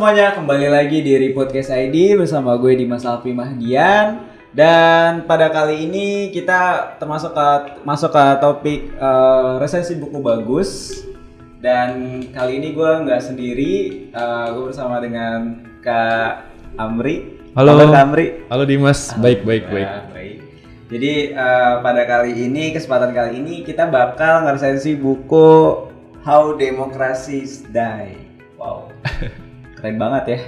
semuanya, kembali lagi di Repodcast ID bersama gue Dimas Alfi Mahdian. Dan pada kali ini kita masuk ke topik resensi buku bagus. Dan kali ini gue nggak sendiri, gue bersama dengan Kak Amri. Halo Kak Amri. Halo Dimas, baik. Jadi pada kesempatan kali ini kita bakal ngeresensi buku How Democracies Die. Wow, keren banget ya.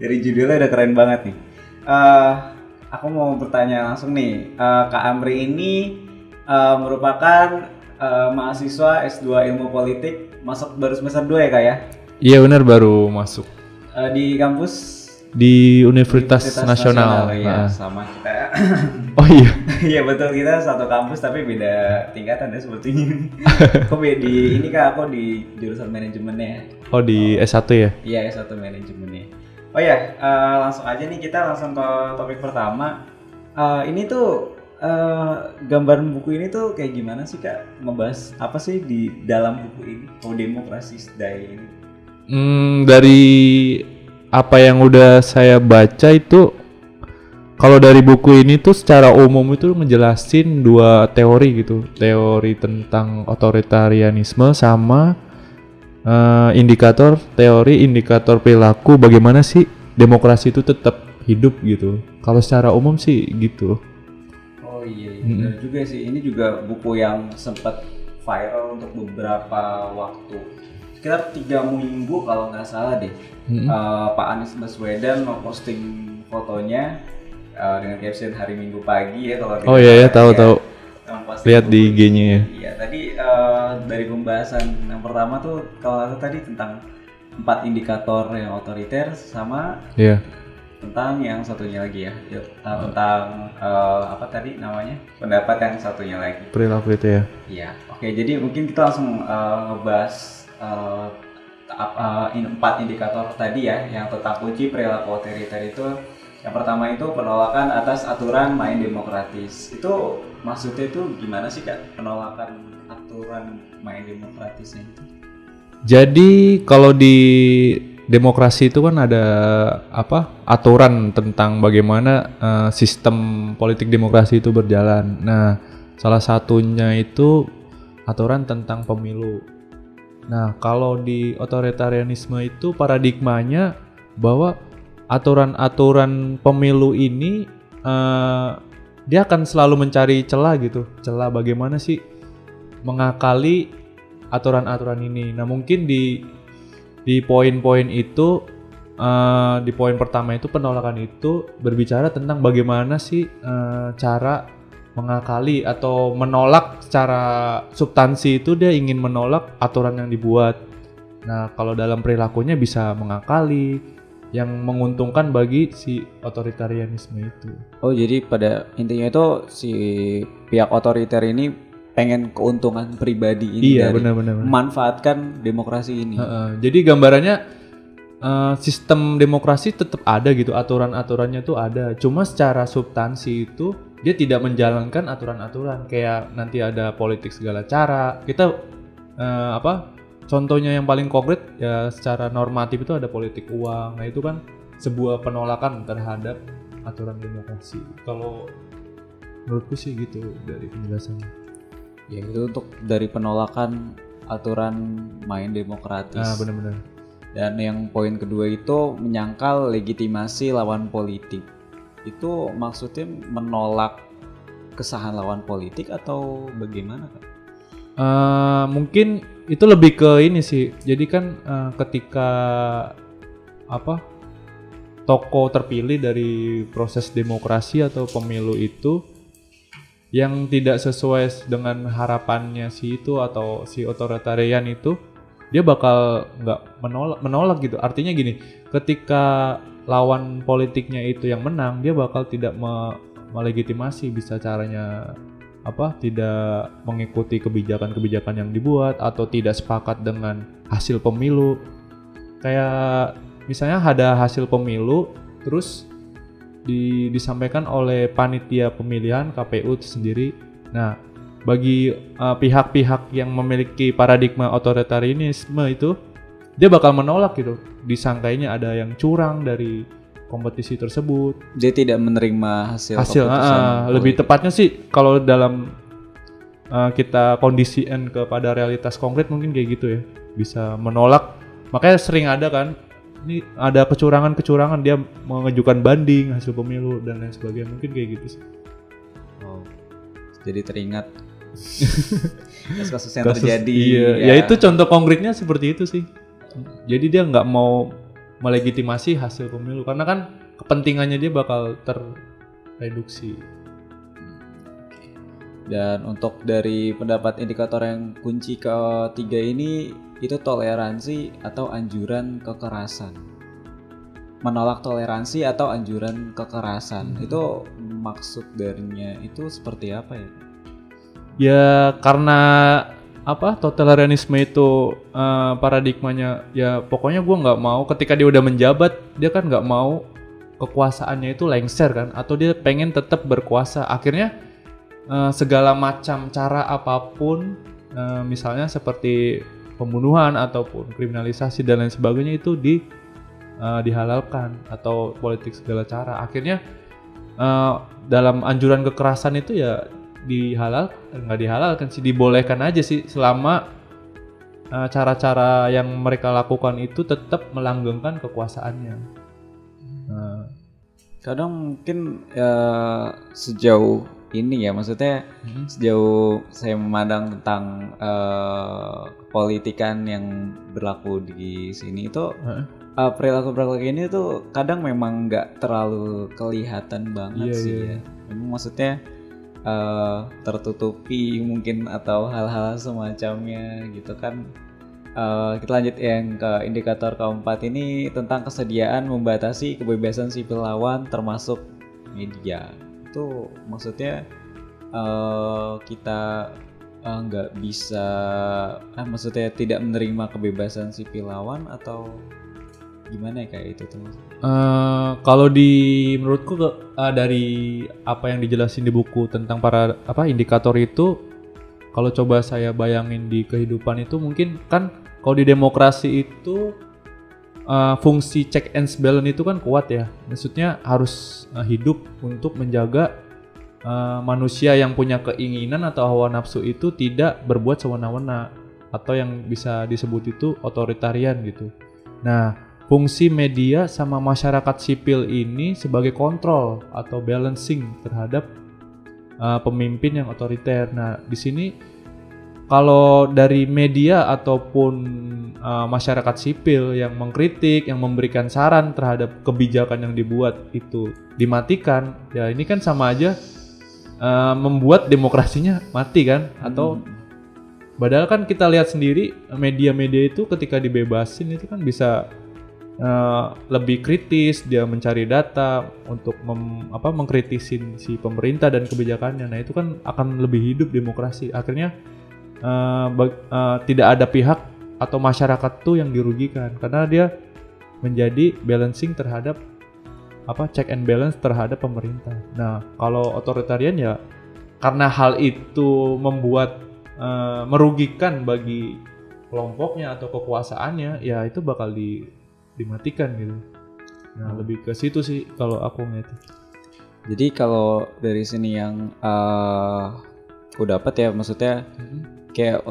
Dari judulnya udah keren banget nih. Aku mau bertanya langsung nih, Kak Amri ini merupakan mahasiswa S2 Ilmu Politik, baru semester 2 ya Kak ya? Iya benar, baru masuk Di kampus? Di Universitas Nasional. Ya, sama kita. Oh iya. Iya betul, kita satu kampus tapi beda tingkatan ya sepertinya. Aku aku di jurusan manajemennya. Oh di S1 ya? Iya, S1 manajemennya. Oh ya, langsung aja nih kita langsung ke topik pertama. Ini tuh gambaran buku ini tuh kayak gimana sih Kak? Ngebahas apa sih di dalam buku ini? How Democracies Die ini? Dari apa yang udah saya baca itu, kalau dari buku ini tuh secara umum itu ngejelasin dua teori gitu. Teori tentang otoritarianisme sama indikator perilaku, bagaimana sih demokrasi itu tetap hidup gitu. Kalau secara umum sih gitu. Oh iya, benar juga sih. Ini juga buku yang sempat viral untuk beberapa waktu. Sekitar 3 minggu kalau nggak salah deh. Pak Anies Baswedan memposting fotonya dengan caption hari Minggu pagi ya kalau. Oh iya ya, tahu. Lihat di IG-nya ya. Iya, tadi dari pembahasan yang pertama tuh kalau tadi tentang 4 indikator yang otoriter sama tentang yang satunya lagi ya, tentang apa tadi namanya, pendapat yang satunya lagi, perilaku itu ya. Iya, oke, jadi mungkin kita langsung ngebahas 4 indikator tadi ya, yang tentang kunci perilaku otoriter itu. Yang pertama itu penolakan atas aturan main demokratis. Itu maksudnya itu gimana sih Kak, penolakan aturan main demokratisnya itu? Jadi kalau di demokrasi itu kan ada aturan tentang bagaimana sistem politik demokrasi itu berjalan. Nah, salah satunya itu aturan tentang pemilu. Nah, kalau di otoritarianisme itu paradigmanya bahwa aturan-aturan pemilu ini dia akan selalu mencari celah gitu. Celah bagaimana sih mengakali aturan-aturan ini. Nah, mungkin di poin-poin itu, di poin pertama itu penolakan itu berbicara tentang bagaimana sih cara mengakali atau menolak secara substansi itu, dia ingin menolak aturan yang dibuat. Nah, kalau dalam perilakunya bisa mengakali yang menguntungkan bagi si otoritarianisme itu. Oh, jadi pada intinya itu si pihak otoriter ini pengen keuntungan pribadi ini, iya, benar. memanfaatkan demokrasi ini. Jadi gambarannya sistem demokrasi tetap ada gitu, aturan-aturannya tuh ada. Cuma secara substansi itu dia tidak menjalankan aturan-aturan, kayak nanti ada politik segala cara. Kita contohnya yang paling konkret ya, secara normatif itu ada politik uang. Nah, itu kan sebuah penolakan terhadap aturan demokrasi. Kalau menurutku sih gitu dari penjelasannya. Ya, itu untuk dari penolakan aturan main demokratis. Nah, benar-benar. Dan yang poin kedua itu menyangkal legitimasi lawan politik. Itu maksudnya menolak kesahan lawan politik atau bagaimana Kak? Mungkin itu lebih ke ini sih. Jadi kan ketika tokoh terpilih dari proses demokrasi atau pemilu itu yang tidak sesuai dengan harapannya si itu atau si otoritarian itu, dia bakal nggak menolak gitu. Artinya gini, ketika lawan politiknya itu yang menang, dia bakal tidak melegitimasi, bisa caranya tidak mengikuti kebijakan-kebijakan yang dibuat atau tidak sepakat dengan hasil pemilu. Kayak misalnya ada hasil pemilu terus disampaikan oleh panitia pemilihan KPU itu sendiri. Nah, bagi pihak-pihak yang memiliki paradigma otoritarianisme itu, dia bakal menolak gitu. Disangkainya ada yang curang dari kompetisi tersebut. Dia tidak menerima hasil keputusan. Lebih tepatnya sih kalau dalam kita kondisiin kepada realitas konkret mungkin kayak gitu ya. Bisa menolak. Makanya sering ada kan, ini ada kecurangan dia mengajukan banding hasil pemilu dan lain sebagainya. Mungkin kayak gitu sih. Oh. Jadi teringat kasus yang terjadi. Iya. Ya itu contoh konkretnya seperti itu sih. Jadi dia nggak mau melegitimasi hasil pemilu karena kan kepentingannya dia bakal terreduksi. Dan untuk dari pendapat indikator yang kunci ketiga ini, itu toleransi atau anjuran kekerasan. Menolak toleransi atau anjuran kekerasan. Itu maksud darinya itu seperti apa ya? Ya karena totalitarianisme itu paradigmanya ya pokoknya gue nggak mau ketika dia udah menjabat dia kan nggak mau kekuasaannya itu lengser kan, atau dia pengen tetap berkuasa. Akhirnya segala macam cara apapun misalnya seperti pembunuhan ataupun kriminalisasi dan lain sebagainya itu dihalalkan, atau politik segala cara. Akhirnya dalam anjuran kekerasan itu ya nggak dihalalkan sih, dibolehkan aja sih selama cara-cara yang mereka lakukan itu tetap melanggengkan kekuasaannya. Kadang mungkin sejauh ini ya, maksudnya sejauh saya memandang tentang politikan yang berlaku di sini itu perilaku ini tuh kadang memang nggak terlalu kelihatan banget sih ya. Memang maksudnya tertutupi mungkin atau hal-hal semacamnya gitu kan. Kita lanjut yang ke indikator keempat ini tentang kesediaan membatasi kebebasan sipil lawan termasuk media. Itu maksudnya kita nggak bisa maksudnya tidak menerima kebebasan sipil lawan atau gimana ya kayak itu tuh? Kalau menurutku dari apa yang dijelasin di buku tentang para indikator itu, kalau coba saya bayangin di kehidupan itu mungkin kan kalau di demokrasi itu fungsi check and balance itu kan kuat ya. Maksudnya harus hidup untuk menjaga manusia yang punya keinginan atau hawa nafsu itu tidak berbuat semena-mena, atau yang bisa disebut itu otoritarian gitu. Nah, fungsi media sama masyarakat sipil ini sebagai kontrol atau balancing terhadap pemimpin yang otoriter. Nah, di sini kalau dari media ataupun masyarakat sipil yang mengkritik, yang memberikan saran terhadap kebijakan yang dibuat itu dimatikan, ya ini kan sama aja membuat demokrasinya mati kan? Atau padahal kan kita lihat sendiri media-media itu ketika dibebasin itu kan bisa lebih kritis, dia mencari data untuk mengkritisin si pemerintah dan kebijakannya. Nah itu kan akan lebih hidup demokrasi. Akhirnya tidak ada pihak atau masyarakat tuh yang dirugikan karena dia menjadi balancing terhadap check and balance terhadap pemerintah. Nah kalau otoritarian ya karena hal itu membuat merugikan bagi kelompoknya atau kekuasaannya, ya itu bakal dimatikan gitu. Nah lebih ke situ sih kalau aku ngeliat. Jadi kalau dari sini yang aku dapat ya, maksudnya kayak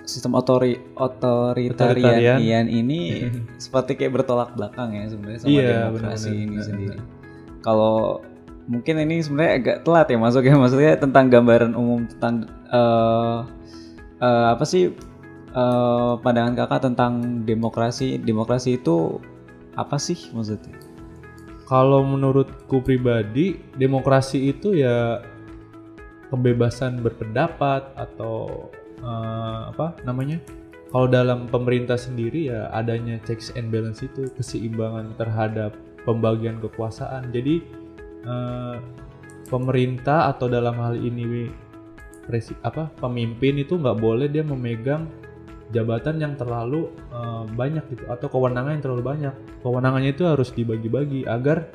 sistem otoritarian ini seperti kayak bertolak belakang ya sebenarnya sama demokrasi ini sendiri. Kalau mungkin ini sebenarnya agak telat ya masuknya, maksudnya tentang gambaran umum tentang pandangan kakak tentang demokrasi itu apa sih maksudnya? Kalau menurutku pribadi, demokrasi itu ya kebebasan berpendapat atau kalau dalam pemerintah sendiri ya adanya checks and balance itu, keseimbangan terhadap pembagian kekuasaan. Jadi pemerintah atau dalam hal ini pemimpin itu nggak boleh dia memegang jabatan yang terlalu banyak gitu, atau kewenangan yang terlalu banyak. Kewenangannya itu harus dibagi-bagi agar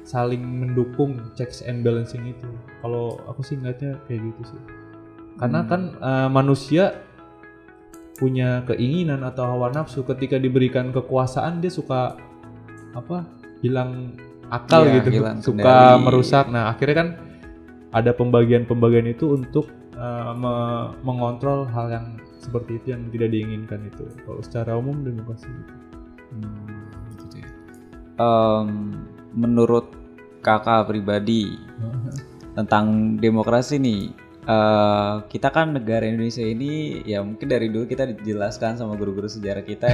saling mendukung checks and balancing itu. Kalau aku sih ngeliatnya kayak gitu sih. Karena kan manusia punya keinginan atau hawa nafsu, ketika diberikan kekuasaan dia suka hilang akal Iya, gitu, hilang suka kendali. merusak. Nah akhirnya kan ada pembagian itu untuk mengontrol hal yang seperti itu yang tidak diinginkan itu. Kalau secara umum demokrasi gitu. Gitu ya. Menurut kakak pribadi tentang demokrasi nih, kita kan negara Indonesia ini ya mungkin dari dulu kita dijelaskan sama guru-guru sejarah kita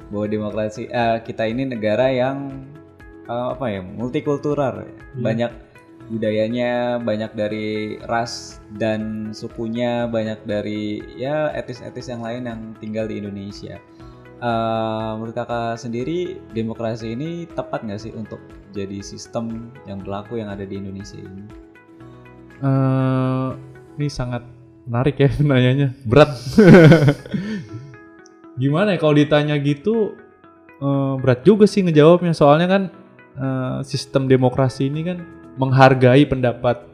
bahwa demokrasi kita ini negara yang multikultural, banyak budayanya, banyak dari ras dan sukunya, banyak dari ya etnis-etnis yang lain yang tinggal di Indonesia. Menurut kakak sendiri demokrasi ini tepat nggak sih untuk jadi sistem yang berlaku yang ada di Indonesia ini? Ini sangat menarik ya penanyanya, berat. Gimana ya kalau ditanya gitu, berat juga sih ngejawabnya, soalnya kan sistem demokrasi ini kan menghargai pendapat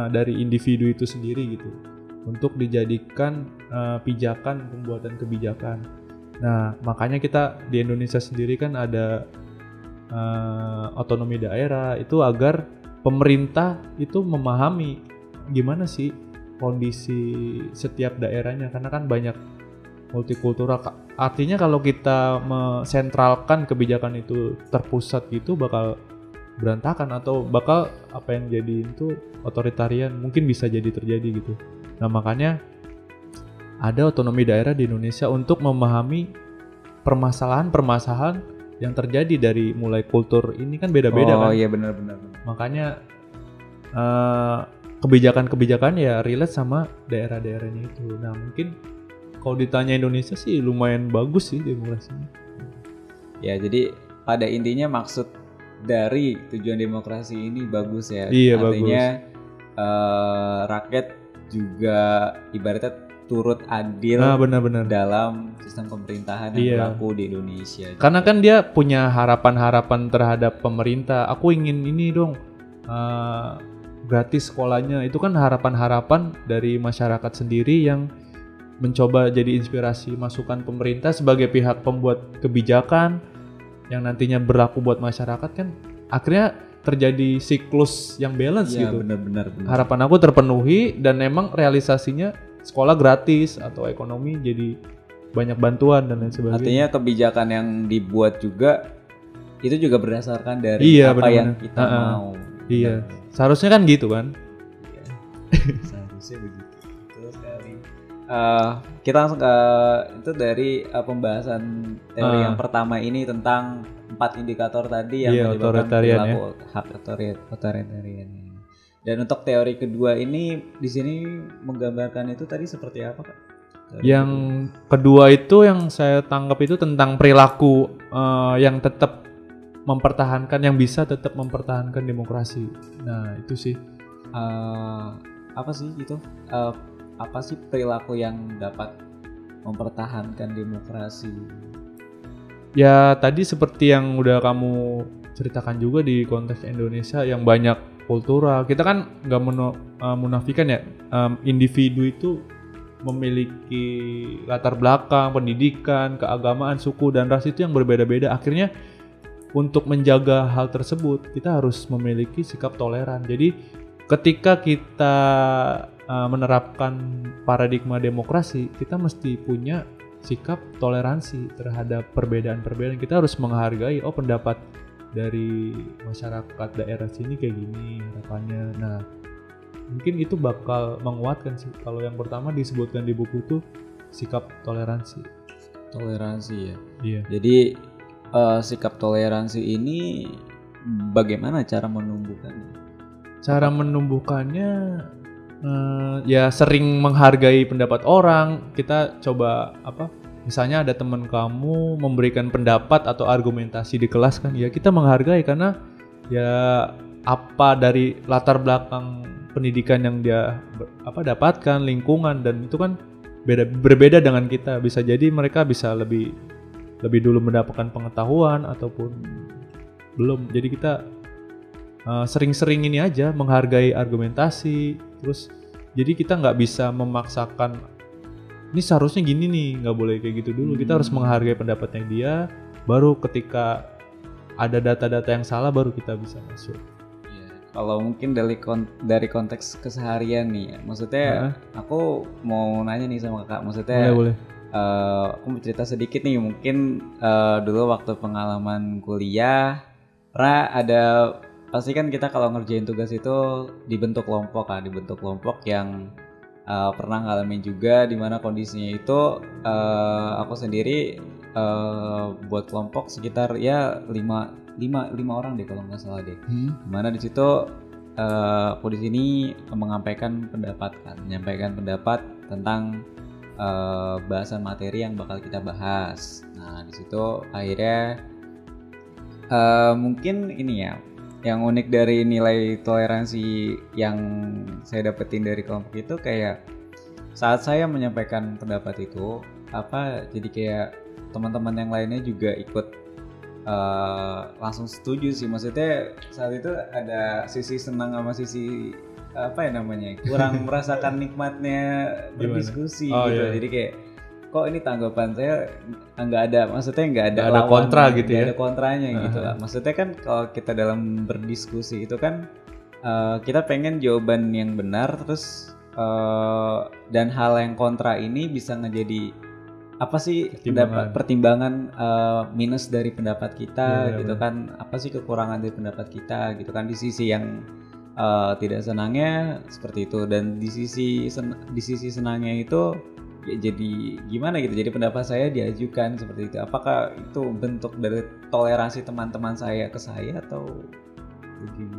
dari individu itu sendiri gitu untuk dijadikan pijakan pembuatan kebijakan. Nah makanya kita di Indonesia sendiri kan ada otonomi daerah itu agar pemerintah itu memahami gimana sih kondisi setiap daerahnya, karena kan banyak multikultural. Artinya kalau kita mensentralkan kebijakan itu terpusat gitu bakal berantakan atau bakal apa yang jadi itu otoritarian mungkin bisa jadi terjadi gitu. Nah makanya ada otonomi daerah di Indonesia untuk memahami permasalahan yang terjadi dari mulai kultur ini kan beda-beda kan. Oh iya benar-benar. Makanya kebijakan-kebijakan ya relate sama daerah-daerahnya itu. Nah mungkin kalau ditanya Indonesia sih lumayan bagus sih demokrasinya. Ya jadi pada intinya maksud dari tujuan demokrasi ini bagus ya. Iya, artinya rakyat juga ibaratnya turut adil benar-benar dalam sistem pemerintahan yang berlaku di Indonesia. Karena kan dia punya harapan-harapan terhadap pemerintah. Aku ingin ini dong, gratis sekolahnya. Itu kan harapan-harapan dari masyarakat sendiri yang mencoba jadi inspirasi masukan pemerintah sebagai pihak pembuat kebijakan yang nantinya berlaku buat masyarakat kan. Akhirnya terjadi siklus yang balance ya, gitu. Benar. Harapan aku terpenuhi dan emang realisasinya sekolah gratis atau ekonomi jadi banyak bantuan dan lain sebagainya. Artinya kebijakan yang dibuat juga itu juga berdasarkan dari apa bener-bener yang kita mau. Iya, seharusnya kan gitu kan? Iya, seharusnya begitu. Betul sekali. Kita langsung ke itu dari pembahasan teori yang pertama ini tentang 4 indikator tadi yang menyebabkan perilaku hak otoritarian. Dan untuk teori kedua ini di sini menggambarkan itu tadi seperti apa, Kak? Yang kedua itu yang saya tangkap itu tentang perilaku yang tetap mempertahankan, yang bisa tetap mempertahankan demokrasi. Nah itu sih apa sih itu? Apa sih perilaku yang dapat mempertahankan demokrasi? Ya tadi seperti yang udah kamu ceritakan juga di konteks Indonesia yang banyak kultural. Kita kan nggak menafikan ya, individu itu memiliki latar belakang, pendidikan, keagamaan, suku dan ras itu yang berbeda-beda. Akhirnya untuk menjaga hal tersebut kita harus memiliki sikap toleran. Jadi ketika kita menerapkan paradigma demokrasi, kita mesti punya sikap toleransi terhadap perbedaan-perbedaan. Kita harus menghargai pendapat dari masyarakat daerah sini kayak gini harapannya. Nah mungkin itu bakal menguatkan sih. Kalau yang pertama disebutkan di buku tuh sikap toleransi. Toleransi ya. Iya. Jadi sikap toleransi ini bagaimana cara menumbuhkannya? Cara menumbuhkannya ya sering menghargai pendapat orang. Kita coba misalnya ada teman kamu memberikan pendapat atau argumentasi di kelas kan, ya kita menghargai karena ya apa dari latar belakang pendidikan yang dia dapatkan, lingkungan, dan itu kan berbeda dengan kita. Bisa jadi mereka bisa lebih dulu mendapatkan pengetahuan ataupun belum. Jadi kita sering-sering ini aja menghargai argumentasi. Terus jadi kita nggak bisa memaksakan ini seharusnya gini nih, nggak boleh kayak gitu dulu. Kita harus menghargai pendapatnya dia, baru ketika ada data-data yang salah baru kita bisa masuk. Kalau mungkin dari konteks keseharian nih, maksudnya aku mau nanya nih sama kakak, maksudnya Boleh. aku mau cerita sedikit nih, mungkin dulu waktu pengalaman kuliah, ada pasti kan kita kalau ngerjain tugas itu dibentuk kelompok yang pernah ngalamin juga, dimana kondisinya itu aku sendiri buat kelompok sekitar ya 5 orang deh kalau nggak salah deh. Dimana di situ aku di sini menyampaikan pendapat tentang bahasan materi yang bakal kita bahas. Nah di situ akhirnya mungkin ini ya, yang unik dari nilai toleransi yang saya dapetin dari kelompok itu kayak saat saya menyampaikan pendapat itu jadi kayak teman-teman yang lainnya juga ikut langsung setuju sih. Maksudnya saat itu ada sisi senang sama sisi kurang merasakan nikmatnya berdiskusi gitu. Iya. Jadi kayak kok ini tanggapan saya nggak ada, maksudnya nggak ada Nggak ada kontra gitu ya, nggak ada kontranya gitu lah. Maksudnya kan kalau kita dalam berdiskusi itu kan kita pengen jawaban yang benar, terus dan hal yang kontra ini bisa ngejadi apa sih pertimbangan minus dari pendapat kita gitu kan, apa sih kekurangan dari pendapat kita gitu kan, di sisi yang tidak senangnya seperti itu, dan di sisi senangnya itu ya jadi gimana gitu, jadi pendapat saya diajukan seperti itu. Apakah itu bentuk dari toleransi teman-teman saya ke saya atau begini?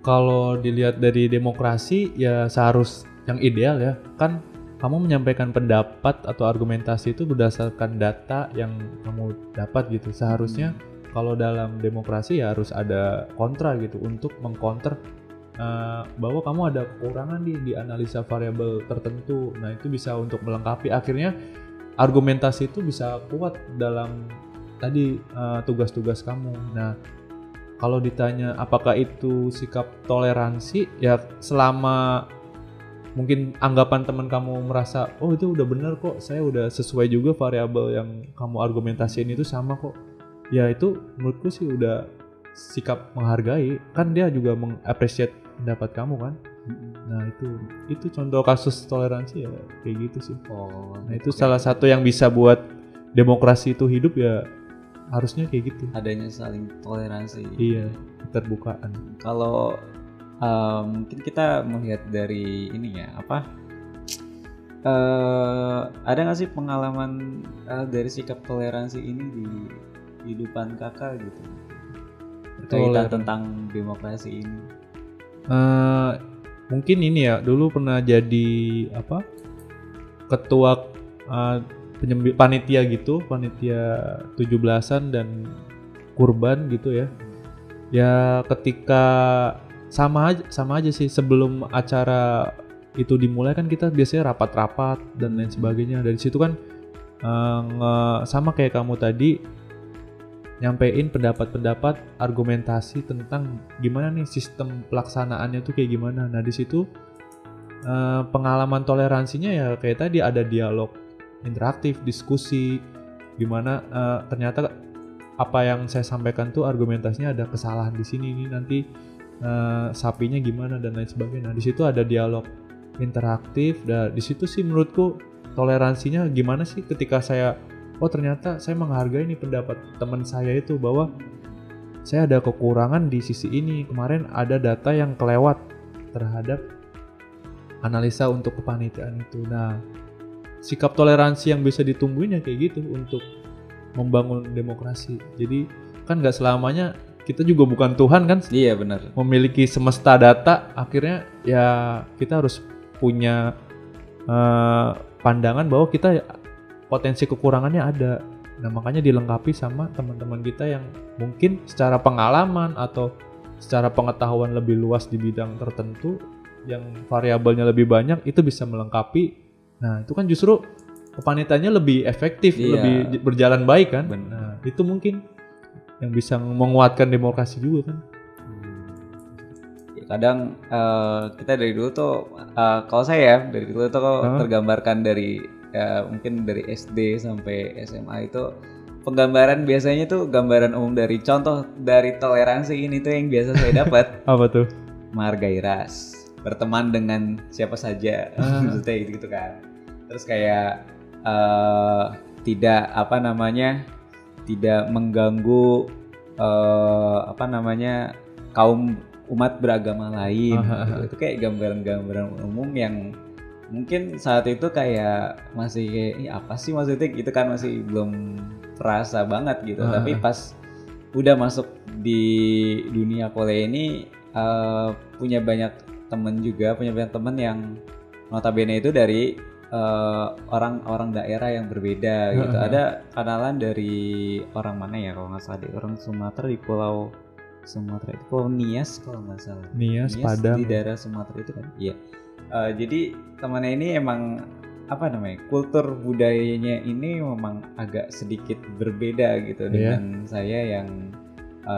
Kalau dilihat dari demokrasi ya seharus yang ideal ya kan, kamu menyampaikan pendapat atau argumentasi itu berdasarkan data yang kamu dapat gitu. Seharusnya kalau dalam demokrasi ya harus ada kontra gitu untuk mengcounter bahwa kamu ada kekurangan di analisa variabel tertentu. Nah itu bisa untuk melengkapi, akhirnya argumentasi itu bisa kuat dalam tadi tugas-tugas kamu. Nah kalau ditanya apakah itu sikap toleransi, ya selama mungkin anggapan teman kamu merasa oh itu udah benar kok, saya udah sesuai juga variabel yang kamu argumentasiin itu sama kok, ya itu menurutku sih udah sikap menghargai, kan dia juga mengapresiasi pendapat kamu kan. Nah itu contoh kasus toleransi ya kayak gitu sih. Nah itu salah satu yang bisa buat demokrasi itu hidup ya, harusnya kayak gitu, adanya saling toleransi. Iya, keterbukaan. Kalau mungkin kita melihat dari ini ya, ada nggak sih pengalaman dari sikap toleransi ini di kehidupan kakak gitu, berkaitan tentang demokrasi ini? Mungkin ini ya, dulu pernah jadi ketua panitia 17-an dan kurban gitu ya. Ya ketika sama aja sih, sebelum acara itu dimulai kan kita biasanya rapat-rapat dan lain sebagainya. Dari situ kan sama kayak kamu tadi, nyampein pendapat-pendapat argumentasi tentang gimana nih sistem pelaksanaannya tuh kayak gimana. Nah di situ pengalaman toleransinya ya kayak tadi, ada dialog interaktif, diskusi, gimana ternyata apa yang saya sampaikan tuh argumentasinya ada kesalahan di sini nih, nanti sapinya gimana dan lain sebagainya. Nah di situ ada dialog interaktif, dan di situ sih menurutku toleransinya gimana sih, ketika saya ternyata saya menghargai nih pendapat teman saya itu, bahwa saya ada kekurangan di sisi ini, kemarin ada data yang kelewat terhadap analisa untuk kepanitiaan itu. Nah sikap toleransi yang bisa ditumbuhin ya kayak gitu untuk membangun demokrasi. Jadi kan nggak selamanya, kita juga bukan Tuhan kan. Iya benar. Memiliki semesta data, akhirnya ya kita harus punya pandangan bahwa kita potensi kekurangannya ada. Nah makanya dilengkapi sama teman-teman kita yang mungkin secara pengalaman atau secara pengetahuan lebih luas di bidang tertentu, yang variabelnya lebih banyak, itu bisa melengkapi. Nah itu kan justru kepanitiaannya lebih efektif, lebih berjalan baik kan. Nah itu mungkin yang bisa menguatkan demokrasi juga kan. Kadang kita dari dulu tuh, kalau saya ya dari dulu tuh tergambarkan dari mungkin dari SD sampai SMA itu penggambaran biasanya tuh gambaran umum dari contoh dari toleransi ini tuh yang biasa saya dapat. Apa tuh? Menghargai ras, berteman dengan siapa saja, maksudnya gitu kan. Terus kayak tidak tidak mengganggu kaum umat beragama lain. Gitu. Itu kayak gambaran-gambaran umum yang mungkin saat itu kayak masih kayak apa sih maksudnya gitu kan, masih belum terasa banget gitu. Tapi pas udah masuk di dunia kuliah ini punya banyak temen yang notabene itu dari orang-orang daerah yang berbeda gitu. Ada kenalan dari orang mana ya kalau nggak salah, orang Sumatera di Pulau Sumatera itu Pulau Nias kalau nggak salah. Nias Padang di daerah Sumatera itu kan. Iya. Jadi temannya ini emang kultur budayanya ini memang agak sedikit berbeda gitu dengan saya yang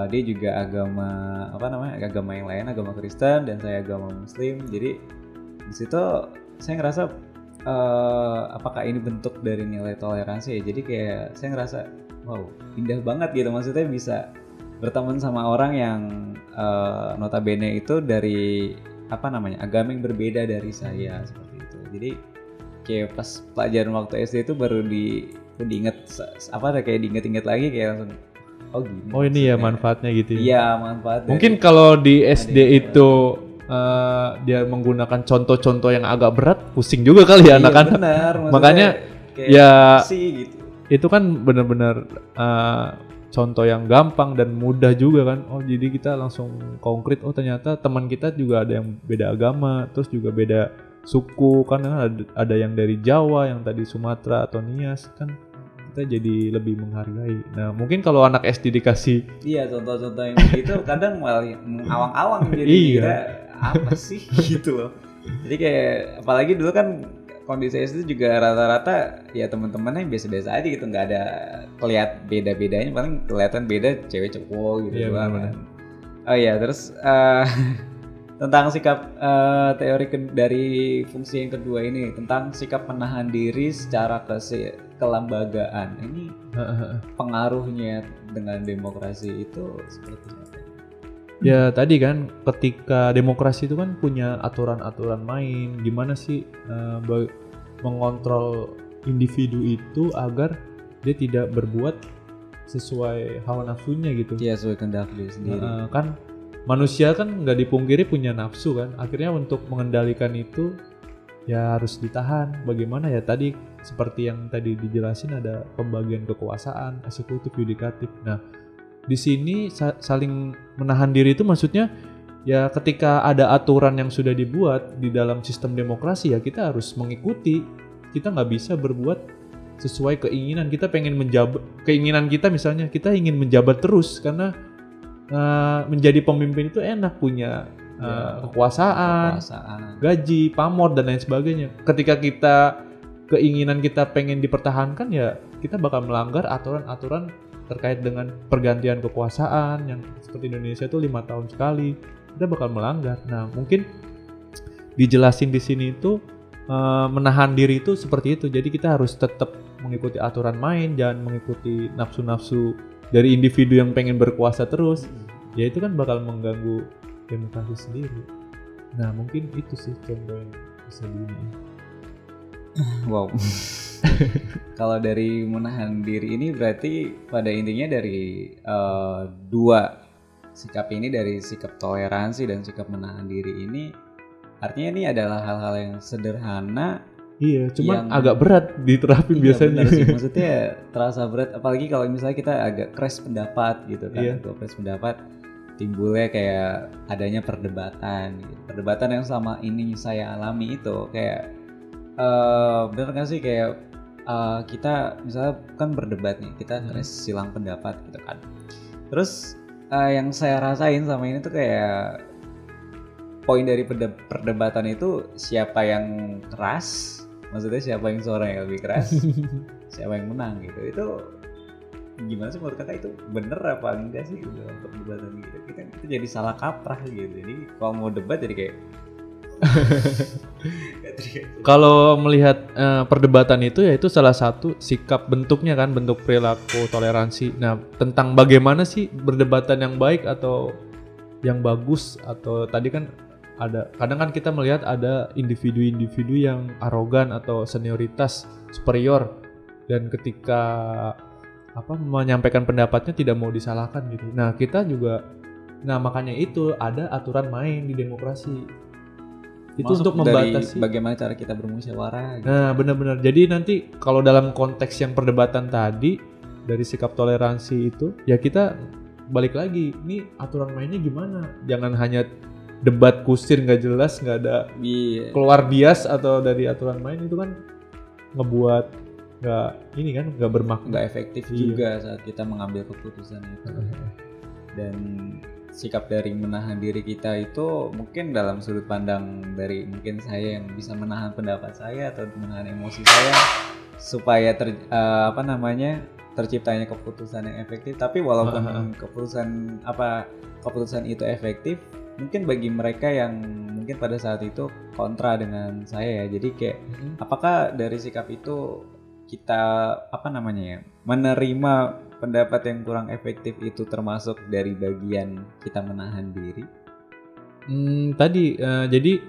dia juga agama yang lain, agama Kristen dan saya agama Muslim. Jadi di situ saya ngerasa apakah ini bentuk dari nilai toleransi ya. Jadi kayak saya ngerasa wow, indah banget gitu, maksudnya bisa berteman sama orang yang notabene itu dari agama yang berbeda dari saya seperti itu. Jadi kayak pas pelajaran waktu SD itu baru diinget lagi kayak langsung oh gini. Oh ini ya manfaatnya gitu ya. Iya, manfaat. Mungkin kalau di SD itu dia menggunakan contoh-contoh yang agak berat, pusing juga kali ya anak-anak. Benar, makanya ya gitu. Itu kan benar-benar contoh yang gampang dan mudah juga kan. Oh jadi kita langsung konkret, oh ternyata teman kita juga ada yang beda agama, terus juga beda suku kan, ada yang dari Jawa, yang tadi Sumatera atau Nias kan, kita jadi lebih menghargai. Nah mungkin kalau anak SD dikasih contoh-contoh yang begitu kadang malah awang-awang jadi kira apa sih gitu loh. Jadi kayak apalagi dulu kan kondisi SD juga rata-rata ya teman-temannya biasa-biasa aja gitu, nggak ada kelihat beda-bedanya, paling kelihatan beda cewek cowok gitu doang. Oh iya, terus tentang sikap teori dari fungsi yang kedua ini, tentang sikap menahan diri secara kelembagaan. Ini pengaruhnya dengan demokrasi itu seperti apa? Ya tadi kan ketika demokrasi itu kan punya aturan-aturan main, gimana sih mengontrol individu itu agar dia tidak berbuat sesuai hawa nafsunya gitu. Iya, sesuai kehendak dia sendiri. Kan manusia kan nggak dipungkiri punya nafsu kan, akhirnya untuk mengendalikan itu ya harus ditahan. Bagaimana ya tadi seperti yang tadi dijelasin, ada pembagian kekuasaan, eksekutif, yudikatif. Nah di sini saling menahan diri itu maksudnya ya ketika ada aturan yang sudah dibuat di dalam sistem demokrasi ya kita harus mengikuti. Kita nggak bisa berbuat sesuai keinginan kita, pengen menjabat keinginan kita, misalnya kita ingin menjabat terus karena menjadi pemimpin itu enak, punya kekuasaan, gaji, pamor dan lain sebagainya. Ketika keinginan kita pengen dipertahankan ya kita bakal melanggar aturan-aturan terkait dengan pergantian kekuasaan yang seperti Indonesia itu 5 tahun sekali, kita bakal melanggar. Nah mungkin dijelasin di sini itu menahan diri itu seperti itu. Jadi kita harus tetap mengikuti aturan main, jangan mengikuti nafsu-nafsu dari individu yang pengen berkuasa terus. Ya itu kan bakal mengganggu demokrasi sendiri. Nah mungkin itu sih contoh yang bisa diini. Wow. Kalau dari menahan diri ini berarti pada intinya dari dua sikap ini, dari sikap toleransi dan sikap menahan diri ini, artinya ini adalah hal-hal yang sederhana. Iya, cuman agak berat diterapin biasanya. Benar sih, maksudnya terasa berat, apalagi kalau misalnya kita agak crash pendapat gitu kan. Kalau crash pendapat timbulnya kayak adanya perdebatan gitu. Perdebatan yang selama ini saya alami itu kayak bener gak sih kayak kita misalnya kan berdebat nih, kita silang pendapat gitu kan. Terus yang saya rasain sama ini tuh kayak poin dari perdebatan itu siapa yang keras, maksudnya siapa yang suara yang lebih keras, siapa yang menang gitu. Itu gimana sih menurut kakak, itu bener apa enggak sih dalam perdebatan gitu? Kita jadi salah kaprah gitu. Jadi kalau mau debat jadi kayak Kalau melihat perdebatan itu ya itu salah satu sikap bentuknya kan, bentuk perilaku toleransi. Nah, tentang bagaimana sih berdebatan yang baik atau yang bagus, atau tadi kan ada kadang kan kita melihat ada individu-individu yang arogan atau senioritas superior, dan ketika menyampaikan pendapatnya tidak mau disalahkan gitu. Nah, kita juga makanya itu ada aturan main di demokrasi. Itu Masuk untuk membatasi bagaimana cara kita bermusyawarah gitu. Nah, benar-benar. Jadi nanti kalau dalam konteks yang perdebatan tadi dari sikap toleransi itu, ya kita balik lagi, ini aturan mainnya gimana? Jangan hanya debat kusir nggak jelas, nggak ada keluar bias atau dari aturan main, itu kan ngebuat nggak bermakna, nggak efektif juga saat kita mengambil keputusan itu. Dan sikap dari menahan diri kita itu mungkin dalam sudut pandang dari mungkin saya yang bisa menahan pendapat saya atau menahan emosi saya supaya terciptanya keputusan yang efektif. Tapi walaupun keputusan itu efektif, mungkin bagi mereka yang mungkin pada saat itu kontra dengan saya ya, jadi kayak apakah dari sikap itu kita menerima pendapat yang kurang efektif itu termasuk dari bagian kita menahan diri? Jadi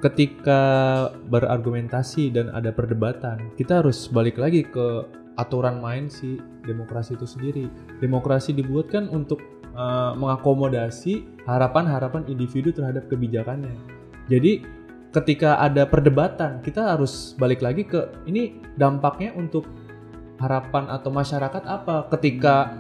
ketika berargumentasi dan ada perdebatan, kita harus balik lagi ke aturan main si demokrasi itu sendiri. Demokrasi dibuat kan untuk mengakomodasi harapan-harapan individu terhadap kebijakannya. Jadi ketika ada perdebatan, kita harus balik lagi ke ini dampaknya untuk harapan atau masyarakat apa. Ketika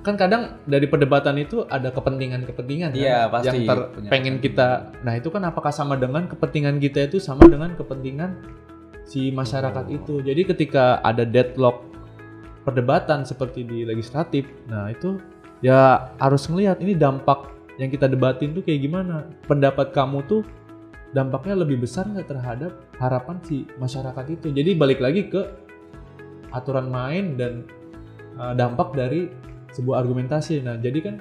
kan kadang dari perdebatan itu ada kepentingan-kepentingan pasti, yang pengen kita. Nah, itu kan apakah sama dengan kepentingan kita itu sama dengan kepentingan si masyarakat itu. Jadi ketika ada deadlock perdebatan seperti di legislatif, nah itu ya harus ngelihat ini dampak yang kita debatin tuh kayak gimana. Pendapat kamu tuh dampaknya lebih besar nggak terhadap harapan si masyarakat itu. Jadi balik lagi ke aturan main dan dampak dari sebuah argumentasi. Nah, jadi kan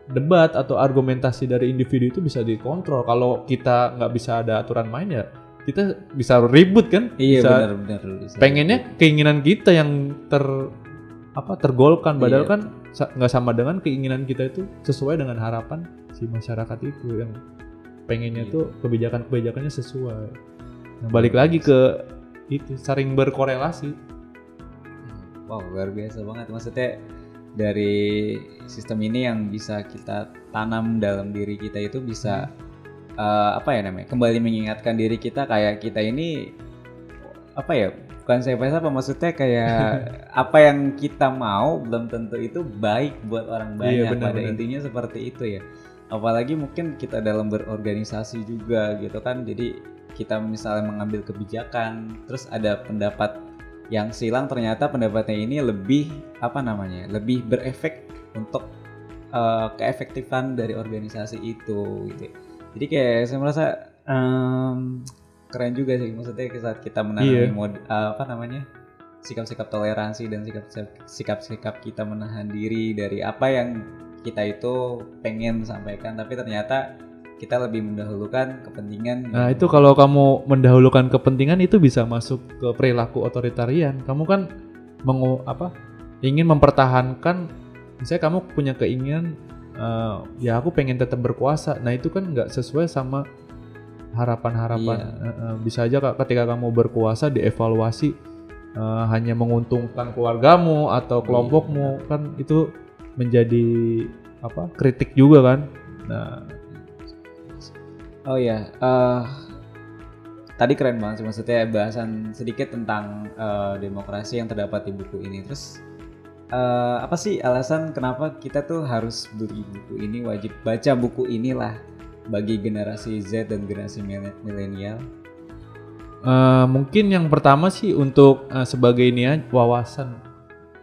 debat atau argumentasi dari individu itu bisa dikontrol. Kalau kita nggak bisa ada aturan main ya kita bisa ribut kan? Iya, benar. Pengennya keinginan kita yang tergolkan, padahal kan nggak sama dengan keinginan kita itu sesuai dengan harapan si masyarakat itu yang pengennya tuh kebijakannya sesuai. Nah, balik lagi ke itu saling berkorelasi. Wow, luar biasa banget. Maksudnya dari sistem ini yang bisa kita tanam dalam diri kita itu bisa kembali mengingatkan diri kita kayak kita ini bukan siapa-siapa, maksudnya kayak apa yang kita mau belum tentu itu baik buat orang banyak. Pada intinya seperti itu ya. Apalagi mungkin kita dalam berorganisasi juga gitu kan. Jadi kita misalnya mengambil kebijakan, terus ada pendapat yang silang, ternyata pendapatnya ini lebih berefek untuk keefektifan dari organisasi itu gitu. Jadi kayak saya merasa keren juga sih, maksudnya saat kita menanami sikap-sikap toleransi dan sikap-sikap kita menahan diri dari apa yang kita itu pengen sampaikan, tapi ternyata kita lebih mendahulukan kepentingan. Nah, itu kalau kamu mendahulukan kepentingan itu bisa masuk ke perilaku otoritarian. Kamu kan ingin mempertahankan, misalnya kamu punya keinginan aku pengen tetap berkuasa. Nah, itu kan nggak sesuai sama harapan-harapan. Bisa aja ketika kamu berkuasa dievaluasi hanya menguntungkan keluargamu atau kelompokmu, kan itu menjadi kritik juga kan. Nah, tadi keren banget sih, maksudnya bahasan sedikit tentang demokrasi yang terdapat di buku ini. Terus apa sih alasan kenapa kita tuh harus beli buku ini, wajib baca buku inilah bagi generasi Z dan generasi milenial? Mungkin yang pertama sih untuk sebagai wawasan,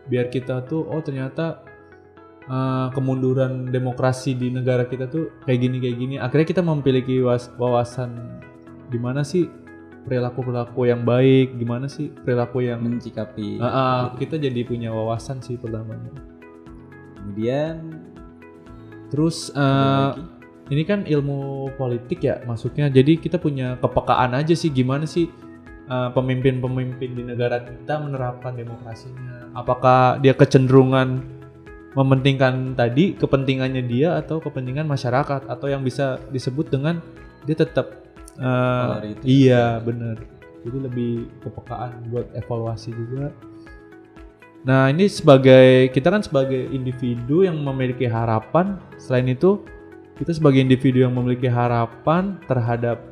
biar kita tuh ternyata kemunduran demokrasi di negara kita tuh kayak gini. Akhirnya kita memiliki wawasan gimana sih perilaku yang baik, gimana sih perilaku yang mencikapi. Kita jadi punya wawasan sih pertamanya. Kemudian terus ini kan ilmu politik ya masuknya. Jadi kita punya kepekaan aja sih gimana sih pemimpin-pemimpin di negara kita menerapkan demokrasinya. Apakah dia kecenderungan mementingkan tadi kepentingannya dia atau kepentingan masyarakat, atau yang bisa disebut dengan dia tetap iya benar. Jadi lebih kepekaan buat evaluasi juga. Nah ini kita kan sebagai individu yang memiliki harapan. Selain itu kita sebagai individu yang memiliki harapan terhadap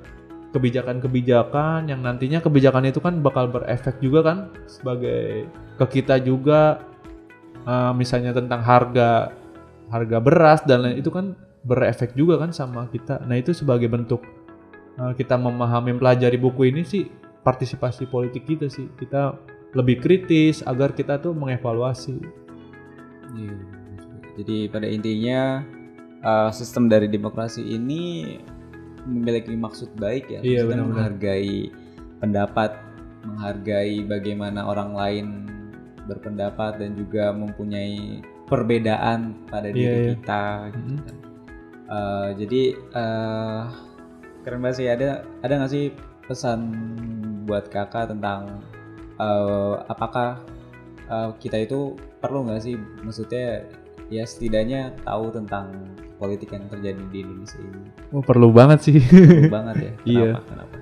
kebijakan-kebijakan yang nantinya kebijakan itu kan bakal berefek juga kan ke kita juga. Misalnya tentang harga beras dan lain itu kan berefek juga kan sama kita. Nah itu sebagai bentuk kita memahami, pelajari buku ini sih partisipasi politik kita sih. Kita lebih kritis agar kita tuh mengevaluasi. Iya. Jadi pada intinya sistem dari demokrasi ini memiliki maksud baik ya. Iya, kita menghargai pendapat, menghargai bagaimana orang lain berpendapat dan juga mempunyai perbedaan pada diri kita. Gitu kan. Jadi keren banget sih. Ada nggak sih pesan buat kakak tentang apakah kita itu perlu nggak sih, maksudnya ya setidaknya tahu tentang politik yang terjadi di Indonesia ini? Oh perlu banget sih. Perlu banget ya. Kenapa?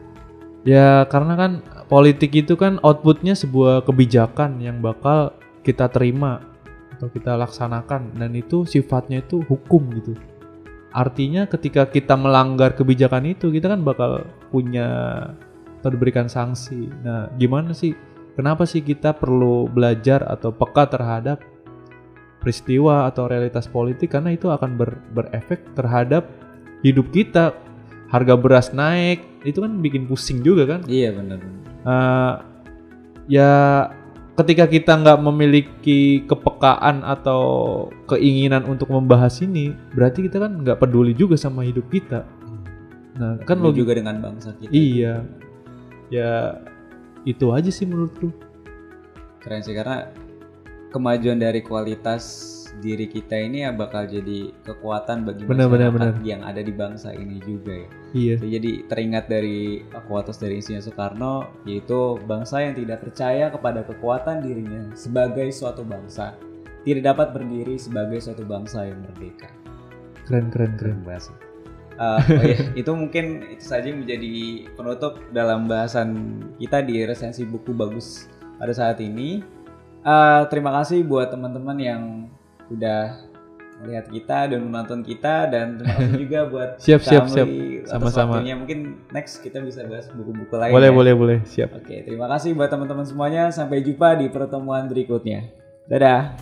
Ya karena kan politik itu kan outputnya sebuah kebijakan yang bakal kita terima atau kita laksanakan, dan itu sifatnya itu hukum gitu. Artinya ketika kita melanggar kebijakan itu kita kan bakal punya atau diberikan sanksi. Nah gimana sih, kenapa sih kita perlu belajar atau peka terhadap peristiwa atau realitas politik, karena itu akan berefek terhadap hidup kita. Harga beras naik, itu kan bikin pusing juga kan? Iya benar. Ya ketika kita nggak memiliki kepekaan atau keinginan untuk membahas ini, berarti kita kan nggak peduli juga sama hidup kita. Nah kan lo juga dengan bangsa kita. Iya. Ya itu aja sih menurutku. Keren sih, karena kemajuan dari kualitas diri kita ini ya bakal jadi kekuatan bagi masyarakat yang ada di bangsa ini juga ya. Iya. Jadi teringat dari quotes dari Insinyur Soekarno, yaitu bangsa yang tidak percaya kepada kekuatan dirinya sebagai suatu bangsa tidak dapat berdiri sebagai suatu bangsa yang merdeka. Keren banget. Itu mungkin itu saja yang menjadi penutup dalam bahasan kita di resensi buku bagus pada saat ini. Terima kasih buat teman-teman yang udah melihat kita dan menonton kita, dan terima kasih juga buat siap sama-sama. Mungkin next kita bisa bahas buku-buku lain. Boleh siap. Oke, terima kasih buat teman-teman semuanya. Sampai jumpa di pertemuan berikutnya. Dadah.